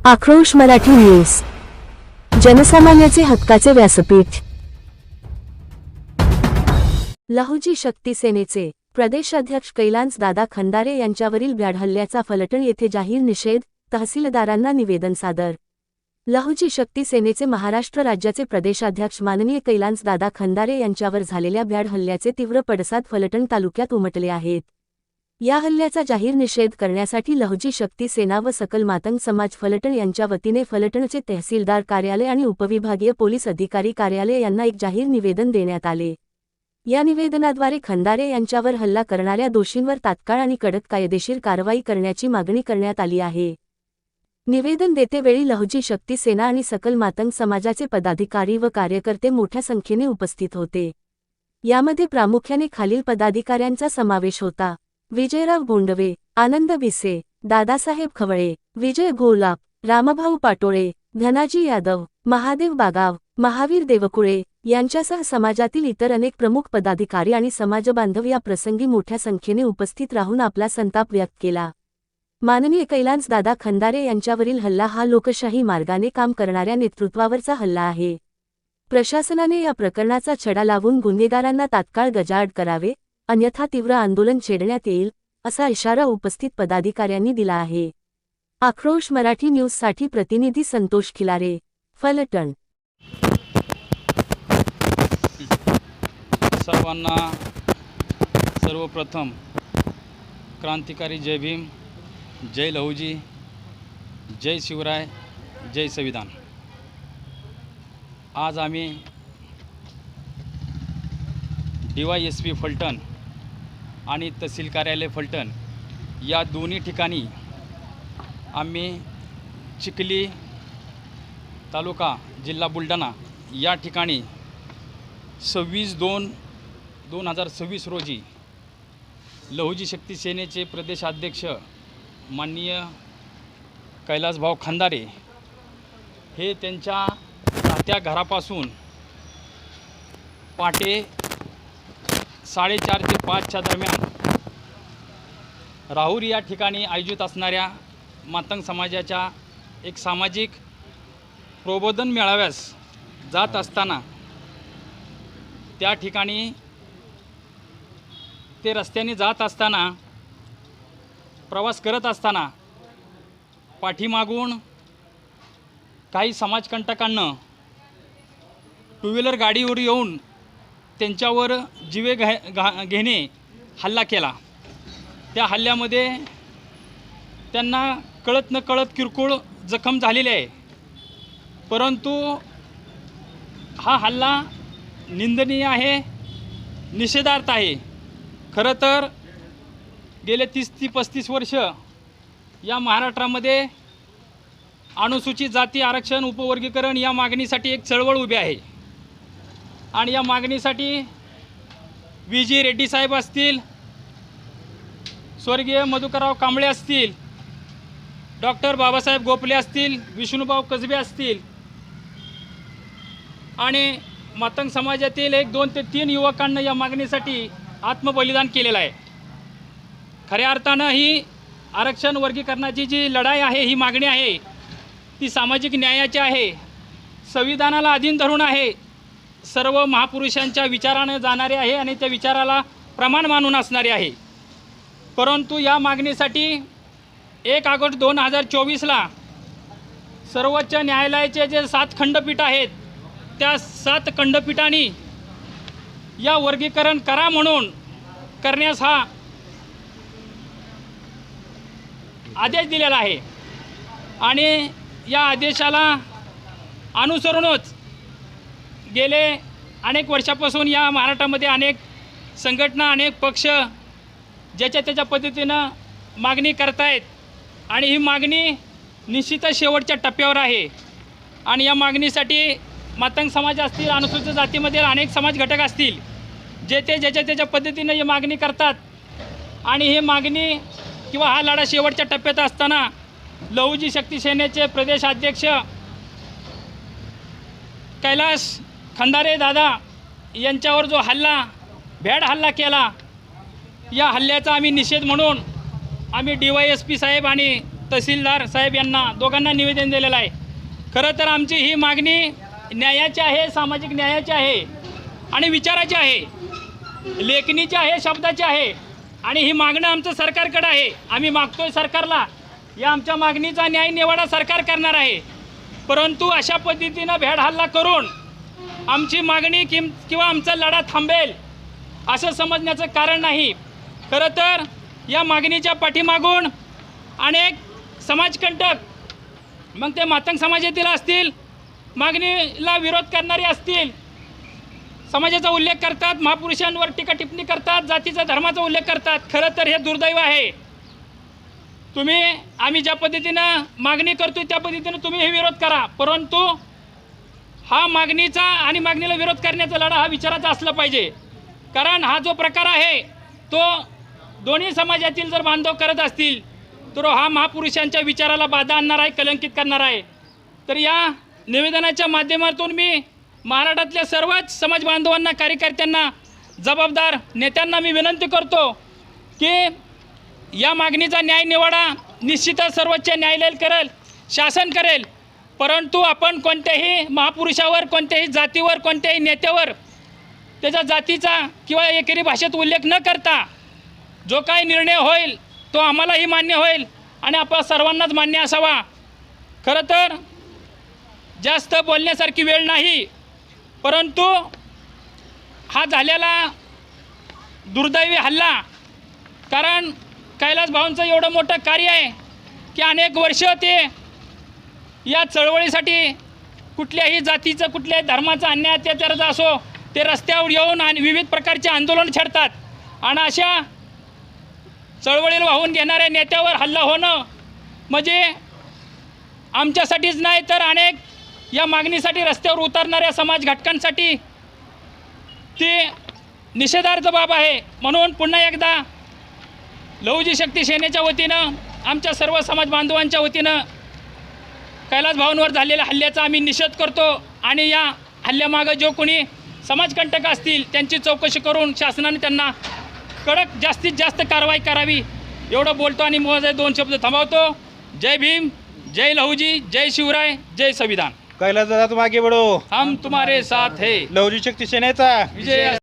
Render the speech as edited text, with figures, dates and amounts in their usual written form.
आक्रोश मराठी न्यूज, जनसामान्याचे हक्काचे व्यासपीठ। लहुजी शक्ती सेनेचे प्रदेशाध्यक्ष कैलासदादा खंदारे यांच्यावरील भ्याड हल्ल्याचा फलटण येथे जाहीर निषेध, तहसीलदारांना निवेदन सादर। लहुजी शक्ती सेनेचे महाराष्ट्र राज्याचे प्रदेशाध्यक्ष माननीय कैलासदादा खंदारे यांच्यावर झालेल्या भ्याड हल्ल्याचे तीव्र पडसाद फलटण तालुक्यात उमटले आहेत। या हल्ल्याचा जाहीर निषेध करण्यासाठी लहुजी शक्ती सेना व सकल मातंग समाज फलटण यांच्या वतीने फलटणचे तहसीलदार कार्यालय आणि उपविभागीय पोलीस अधिकारी कार्यालय यांना एक जाहीर निवेदन देण्यात आले। या निवेदनाद्वारे खंदारे यांच्यावर हल्ला करणाऱ्या दोषींवर तात्काळ आणि कडक कायदेशीर कारवाई करण्याची मागणी करण्यात आली आहे। निवेदन देतेवेळी लहुजी शक्ती सेना आणि सकल मातंग समाजाचे पदाधिकारी व कार्यकर्ते मोठ्या संख्येने उपस्थित होते। यामध्ये प्रामुख्याने खालील पदाधिकाऱ्यांचा समावेश होता: विजयराव गोंडवे, आनंद बिसे, दादासाहेब खवळे, विजय घोलाप, रामभाऊ पाटोळे, धनाजी यादव, महादेव बागाव, महावीर देवकुळे यांच्यासह समाजातील इतर अनेक प्रमुख पदाधिकारी आणि समाजबांधव या प्रसंगी मोठ्या संख्येने उपस्थित राहून आपला संताप व्यक्त केला। माननीय कैलासदादा खंदारे यांच्यावरील हल्ला हा लोकशाही मार्गाने काम करणाऱ्या नेतृत्वावरचा हल्ला आहे। प्रशासनाने या प्रकरणाचा छडा लावून गुन्हेगारांना तात्काळ गजाआड करावे, अन्यथा तीव्र आंदोलन छेडण्यात येईल, असा इशारा उपस्थित पदाधिकाऱ्यांनी दिला आहे। आक्रोश मराठी न्यूजसाठी प्रतिनिधी संतोष खिलारे, फलटण। सर्वांना सर्वप्रथम क्रांतिकारी जय भीम, जय लहुजी, जय शिवराय, जय संविधान। आज आम्ही DYSP फलटण आणि तहसील कार्यालय फलटण या दोन्ही ठिकाणी आम्ही चिखली तालुका जिल्हा बुलढाणा या ठिकाणी 26/2/2026 रोजी लहुजी शक्ती सेनेचे प्रदेशाध्यक्ष माननीय कैलासभाऊ खंदारे हे त्यांच्या राहत्या घरापासून पहाटे 4:30 ते 5च्या दरम्यान राहुरी या ठिकाणी आयोजित असणाऱ्या मातंग समाजाच्या एक सामाजिक प्रबोधन मेळाव्यास जात असताना त्या ठिकाणी ते रस्त्याने जात असताना प्रवास करत असताना पाठीमागून काही समाजकंटकांना टू व्हीलर गाडीवर येऊन त्यांच्यावर जीवे घेणे हल्ला केला। त्या हल्ल्यामध्ये त्यांना कळत न कळत किरकोळ जखम झालेली आहे, परंतु हा हल्ला निंदनीय आहे, निषेधार्थ आहे। खरं तर गेले 30 ते 35 वर्ष या महाराष्ट्रामध्ये अनुसूचित जाती आरक्षण उपवर्गीकरण या मागणीसाठी एक चळवळ उभी आहे आणि या मागणीसाठी VG रेड्डी साहेब असतील, स्वर्गीय मधुकरराव कांबळे असतील, डॉक्टर बाबासाहेब गोपले असतील, विष्णुभाऊ कसबे असतील आणि मातंग समाजातील 1, 2 ते 3 युवकांना या मागणीसाठी आत्मबलिदान केलेलं आहे। खऱ्या अर्थानं ही आरक्षण वर्गीकरणाची जी लढाई आहे, ही मागणी आहे, ती सामाजिक न्यायाची आहे, संविधानाला अधीन धरून आहे, सर्व महापुरुषांच्या विचाराने जाणारे आहे आणि त्या विचाराला प्रमाण मानून असणारे आहे। परंतु या मागणीसाठी 1 ऑगस्ट 2024ला सर्वोच्च न्यायालयाचे जे 7 खंडपीठ आहेत, त्या 7 खंडपीठांनी या वर्गीकरण करा म्हणून करण्यास हा आदेश दिलेला आहे आणि या आदेशाला अनुसरूनच गेले अनेक वर्षापासून या महाराष्ट्रामध्ये अनेक संघटना, अनेक पक्ष ज्याच्या त्याच्या पद्धतीनं मागणी करतायत आणि ही मागणी निश्चितच शेवटच्या टप्प्यावर आहे। आणि या मागणीसाठी मातंग समाज असतील, अनुसूचित जातीमधील अनेक समाज घटक असतील, जे ते ज्याच्या त्याच्या पद्धतीनं ही मागणी करतात आणि ही मागणी किंवा हा लढा शेवटच्या टप्प्यात असताना लहुजी शक्ती सेनेचे प्रदेशाध्यक्ष कैलास खंदारे दादा यांच्यावर जो भ्याड हल्ला केला, या हल्ल्याचा आम्ही निषेध म्हणून आम्ही DYSP साहेब आणि तहसीलदार साहेब यांना दोघांना निवेदन दिलेलं आहे. खरं तर आमची ही मागणी न्यायाची आहे, सामाजिक न्यायाची आहे आणि विचाराची आहे, लेखणीची आहे, शब्दाची आहे आणि ही मागणं आमचं सरकारकडे आहे. आम्ही मागतोय सरकारला, या आमच्या मागणीचा न्याय निवाडा सरकार करणार आहे. परंतु अशा पद्धतीनं भेड हल्ला करून आमची मागणी किंवा आमचा लढा थांबेल असं समजण्याचं कारण नाही. खरं तर या मागणीच्या पाठीमागून अनेक समाजकंटक, मग ते मातंग समाजातील असतील, मागणीला विरोध करणारे असतील, समाजाचा उल्लेख करतात, महापुरुषांवर टीका टिप्पणी करतात, जातीचा धर्माचा उल्लेख करतात. खरं तर हे दुर्दैव आहे. आम्ही ज्या पद्धतीनं मागणी करतोय त्या पद्धतीनं तुम्ही हे विरोध करा, परंतु हा मागणीचा आणि मागणीला विरोध करण्याचा लढा हा विचाराचा असला पाहिजे. कारण हा जो प्रकार आहे तो दोन्ही समाजातील जर बांधव करत असतील तर हा महापुरुषांच्या विचाराला बाधा आणणार आहे, कलंकित करणार आहे. तर या निवेदनाच्या माध्यमातून मी महाराष्ट्रातल्या सर्वच समाज बांधवांना, कार्यकर्त्यांना, जबाबदार नेत्यांना मी विनंती करतो की या मागणीचा न्याय निवाडा निश्चितच सर्वोच्च न्यायालय करेल, शासन करेल. परंतु आपण कोणत्याही महापुरुषावर, कोणत्याही जातीवर, कोणत्याही नेत्यावर त्याच्या जातीचा किंवा एकेरी भाषेत उल्लेख न करता जो काही निर्णय होईल तो आम्हालाही मान्य होईल आणि आपल्या सर्वांनाच मान्य असावा. खरं तर जास्त बोलण्यासारखी वेळ नाही, परंतु हा झालेला दुर्दैवी हल्ला, कारण कैलास भाऊंचं एवढं मोठं कार्य आहे की अनेक वर्ष ते या चळवळीसाठी कुठल्याही जातीचं, कुठल्याही धर्माचा, अन्याय अत्याचाराचा असो, ते रस्त्यावर येऊन आणि विविध प्रकारचे आंदोलन छेडतात आणि अशा चळवळीला वाहून घेणाऱ्या नेत्यावर हल्ला होणं म्हणजे आमच्यासाठीच नाही तर अनेक या मागणीसाठी रस्त्यावर उतरणाऱ्या समाज घटकांसाठी ती निषेधार्थ बाब आहे. म्हणून पुन्हा एकदा लहुजी शक्ती सेनेच्या वतीनं, आमच्या सर्व समाज बांधवांच्या वतीनं कैलास भाऊंवर झालेल्या हल्ल्याचा आम्ही निषेध करतो आणि या हल्ल्यामागं जो कोणी समाजकंटक असतील त्यांची चौकशी करून शासनाने त्यांना कडक जास्तीत जास्त कारवाई करावी एवढं बोलतो आणि माझे 2 शब्द थांबवतो. जय भीम, जय लहुजी, जय शिवराय, जय संविधान. कैलास दादा तुम आगे बढ़ो, हम तुम्हारे साथ है. लहुजी शक्ती सेनेचा विजय.